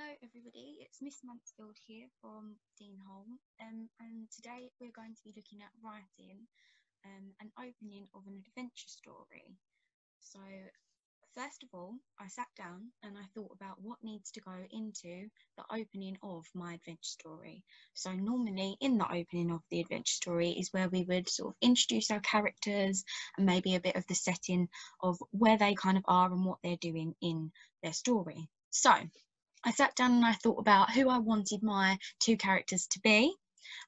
Hello everybody, it's Miss Mansfield here from Deanholm, and today we're going to be looking at writing an opening of an adventure story. So first of all, I sat down and I thought about what needs to go into the opening of my adventure story. So normally in the opening of the adventure story is where we would sort of introduce our characters and maybe a bit of the setting of where they kind of are and what they're doing in their story. So I sat down and I thought about who I wanted my two characters to be,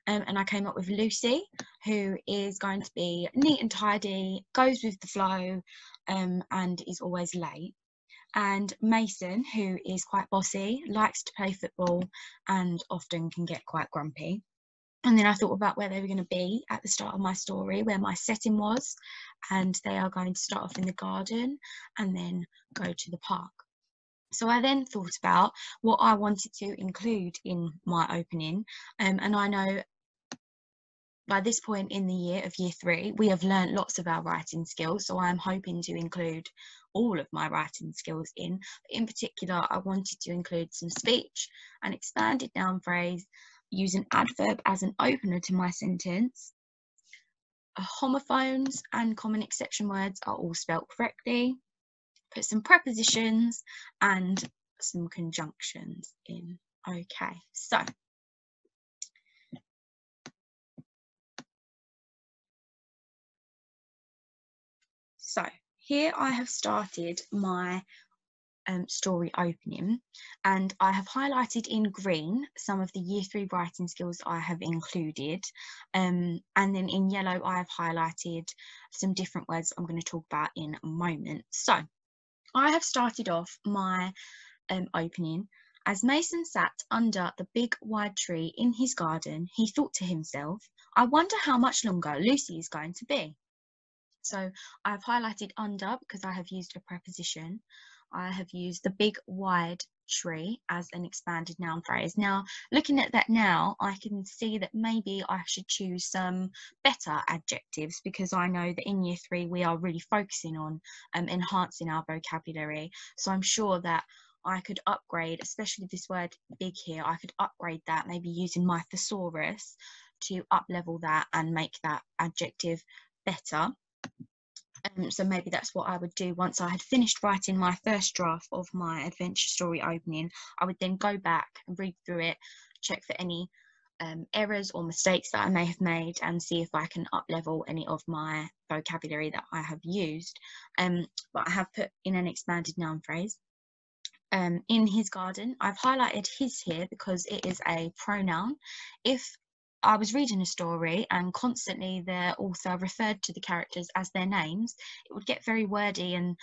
and I came up with Lucy, who is going to be neat and tidy, goes with the flow, and is always late, and Mason, who is quite bossy, likes to play football, and often can get quite grumpy. And then I thought about where they were going to be at the start of my story, where my setting was, and they are going to start off in the garden and then go to the park. So I then thought about what I wanted to include in my opening, and I know by this point in the year of year 3 we have learnt lots of our writing skills, so I'm hoping to include all of my writing skills in particular. I wanted to include some speech, an expanded noun phrase, use an adverb as an opener to my sentence. Homophones and common exception words are all spelt correctly. Put some prepositions and some conjunctions in. Okay, so here I have started my story opening, and I have highlighted in green some of the year 3 writing skills I have included, and then in yellow I have highlighted some different words I'm going to talk about in a moment. So I have started off my opening. As Mason sat under the big wide tree in his garden, he thought to himself, I wonder how much longer Lucy is going to be. So I've highlighted under because I have used a preposition. I have used the big wide tree as an expanded noun phrase. Now, looking at that now, I can see that maybe I should choose some better adjectives, because I know that in year 3 we are really focusing on enhancing our vocabulary. So I'm sure that I could upgrade, especially this word big here, I could upgrade that maybe using my thesaurus to up level that and make that adjective better. So maybe that's what I would do once I had finished writing my first draft of my adventure story opening. I would then go back and read through it, check for any errors or mistakes that I may have made, and see if I can up level any of my vocabulary that I have used. But I have put in an expanded noun phrase. In his garden, I've highlighted his here because it is a pronoun. If I was reading a story and constantly the author referred to the characters as their names, it would get very wordy, and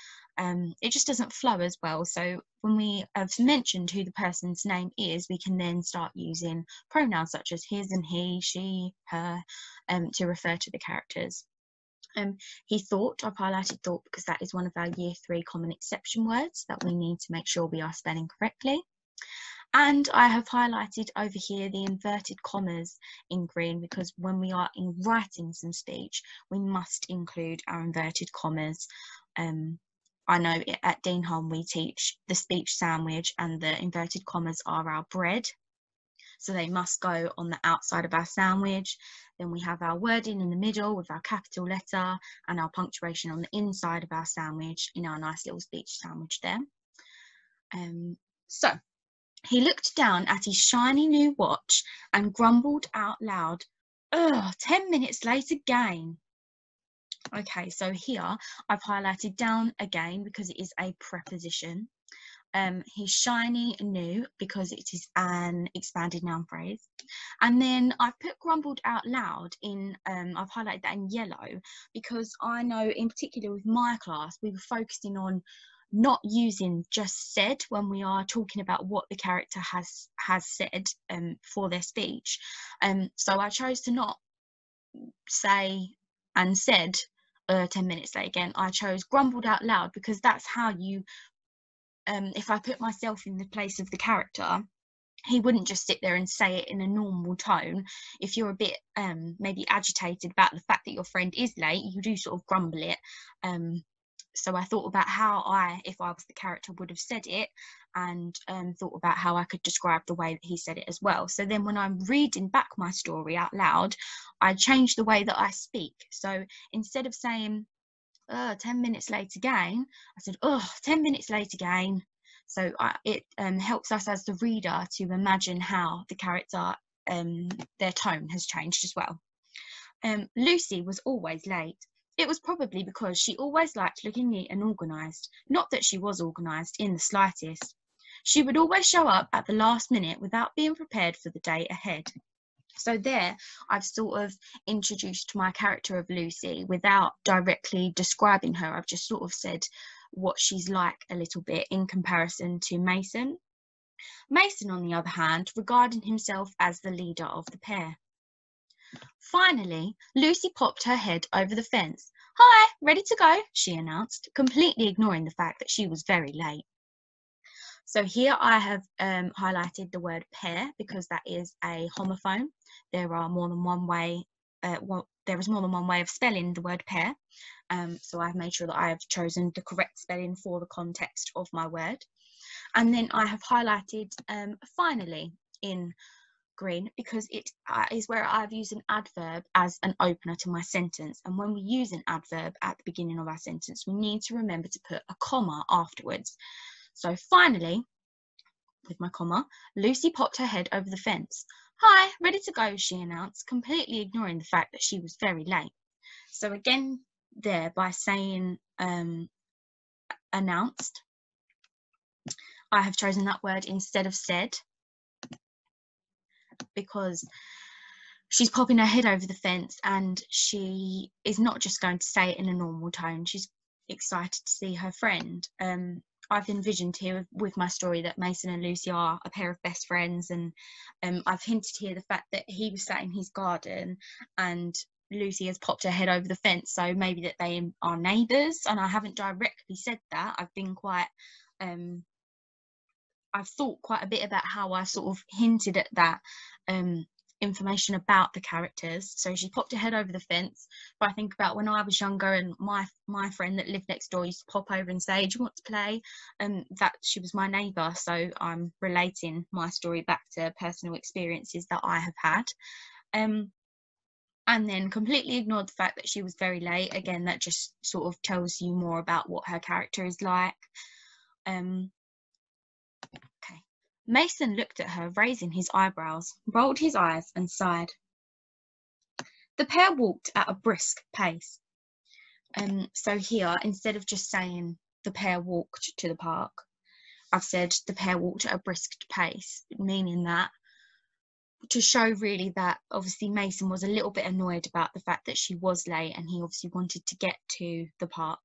it just doesn't flow as well. So when we have mentioned who the person's name is, we can then start using pronouns such as his and he, she, her, to refer to the characters. He thought, I've highlighted thought because that is one of our year 3 common exception words that we need to make sure we are spelling correctly. And I have highlighted over here the inverted commas in green, because when we are writing some speech, we must include our inverted commas. I know at Deanholm we teach the speech sandwich, and the inverted commas are our bread. So they must go on the outside of our sandwich. Then we have our wording in the middle with our capital letter, and our punctuation on the inside of our sandwich in our nice little speech sandwich there. So he looked down at his shiny new watch and grumbled out loud, "Ugh, 10 minutes late again." Okay, so here I've highlighted down again because it is a preposition. He's shiny new because it is an expanded noun phrase. And then I've put grumbled out loud in, I've highlighted that in yellow because I know in particular with my class, we were focusing on not using just said when we are talking about what the character has said for their speech. So I chose to not say and said 10 minutes late again. I chose grumbled out loud because that's how you, if I put myself in the place of the character, he wouldn't just sit there and say it in a normal tone. If you're a bit maybe agitated about the fact that your friend is late, you do sort of grumble it. So I thought about how I, if I was the character, would have said it, and thought about how I could describe the way that he said it as well. So then when I'm reading back my story out loud, I changed the way that I speak. So instead of saying 10 minutes late again, I said 10 minutes late again. So it helps us as the reader to imagine how the character, their tone has changed as well. Lucy was always late. It was probably because she always liked looking neat and organised, not that she was organised in the slightest. She would always show up at the last minute without being prepared for the day ahead. So there, I've sort of introduced my character of Lucy without directly describing her. I've just sort of said what she's like a little bit in comparison to Mason. Mason, on the other hand, regarded himself as the leader of the pair. Finally, Lucy popped her head over the fence. "Hi, ready to go," she announced, completely ignoring the fact that she was very late. So here I have highlighted the word pair because that is a homophone. There are more than one way. There is more than one way of spelling the word pair. So I've made sure that I have chosen the correct spelling for the context of my word. And then I have highlighted finally in green because it is where I've used an adverb as an opener to my sentence. And when we use an adverb at the beginning of our sentence, we need to remember to put a comma afterwards. So finally, with my comma, Lucy popped her head over the fence. "Hi, ready to go," she announced, completely ignoring the fact that she was very late. So again, there, by saying announced, I have chosen that word instead of said, because she's popping her head over the fence and she is not just going to say it in a normal tone. She's excited to see her friend. I've envisioned here with my story that Mason and Lucy are a pair of best friends, and I've hinted here the fact that he was sat in his garden and Lucy has popped her head over the fence, so maybe that they are neighbours, and I haven't directly said that. I've been quite I've thought quite a bit about how I sort of hinted at that information about the characters. So she popped her head over the fence. But I think about when I was younger and my friend that lived next door used to pop over and say, "Do you want to play?" That she was my neighbour. So I'm relating my story back to personal experiences that I have had. And then completely ignored the fact that she was very late. Again, that just sort of tells you more about what her character is like. Okay. Mason looked at her, raising his eyebrows, rolled his eyes and sighed. The pair walked at a brisk pace. So here, instead of just saying the pair walked to the park, I've said the pair walked at a brisk pace, meaning that to show really that obviously Mason was a little bit annoyed about the fact that she was late and he obviously wanted to get to the park.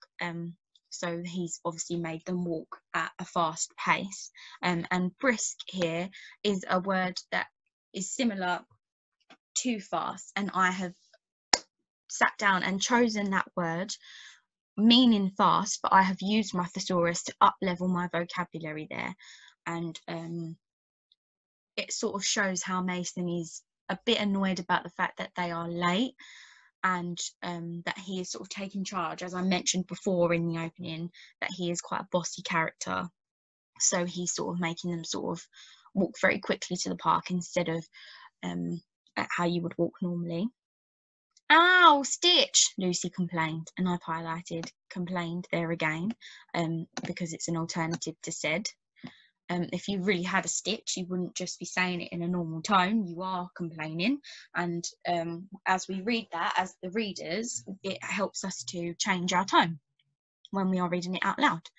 So he's obviously made them walk at a fast pace. And brisk here is a word that is similar to fast, and I have sat down and chosen that word meaning fast, but I have used my thesaurus to up-level my vocabulary there. And it sort of shows how Mason is a bit annoyed about the fact that they are late, and that he is sort of taking charge, as I mentioned before in the opening, that he is quite a bossy character. So he's sort of making them sort of walk very quickly to the park instead of how you would walk normally. "Ow, Stitch," Lucy complained, and I've highlighted complained there again because it's an alternative to said. If you really had a stitch, you wouldn't just be saying it in a normal tone. You are complaining, and as we read that as the readers, it helps us to change our tone when we are reading it out loud.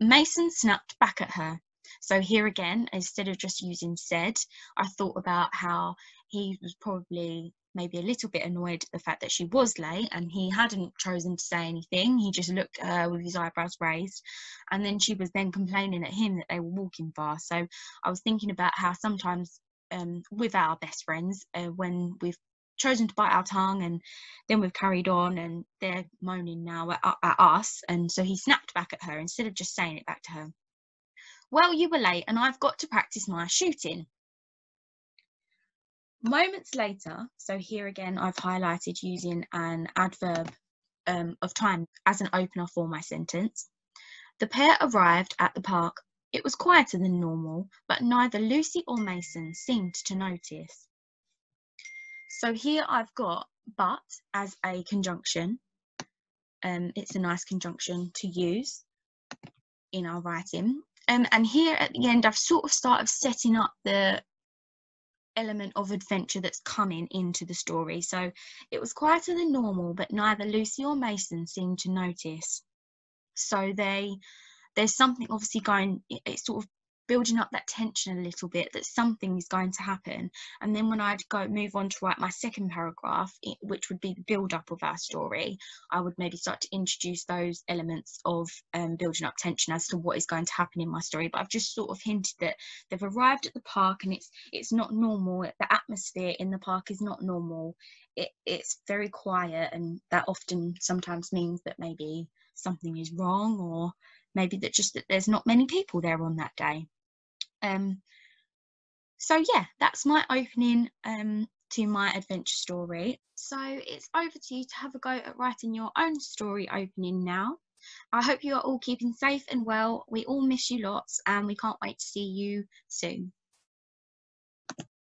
Mason snapped back at her. So here again, instead of just using said, I thought about how he was probably maybe a little bit annoyed at the fact that she was late and he hadn't chosen to say anything. He just looked at her with his eyebrows raised, and then she was then complaining at him that they were walking fast. So I was thinking about how sometimes with our best friends, when we've chosen to bite our tongue and then we've carried on and they're moaning now at us, and so he snapped back at her instead of just saying it back to her. "Well, you were late and I've got to practice my shooting." Moments later, so here again I've highlighted using an adverb of time as an opener for my sentence, the pair arrived at the park It was quieter than normal, but neither Lucy or Mason seemed to notice. So here I've got but as a conjunction. It's a nice conjunction to use in our writing. And here at the end, I've sort of started setting up the element of adventure that's coming into the story. So it was quieter than normal, but neither Lucy or Mason seemed to notice. So there's something obviously going, it's sort of building up that tension a little bit, that something is going to happen. And then when I'd move on to write my second paragraph, which would be the build up of our story, I would maybe start to introduce those elements of building up tension as to what is going to happen in my story. But I've just sort of hinted that they've arrived at the park and it's not normal. The atmosphere in the park is not normal. It's very quiet, and that often sometimes means that maybe something is wrong, or maybe that there's not many people there on that day. So yeah, that's my opening to my adventure story. So it's over to you to have a go at writing your own story opening now. I hope you are all keeping safe and well. We all miss you lots, and we can't wait to see you soon.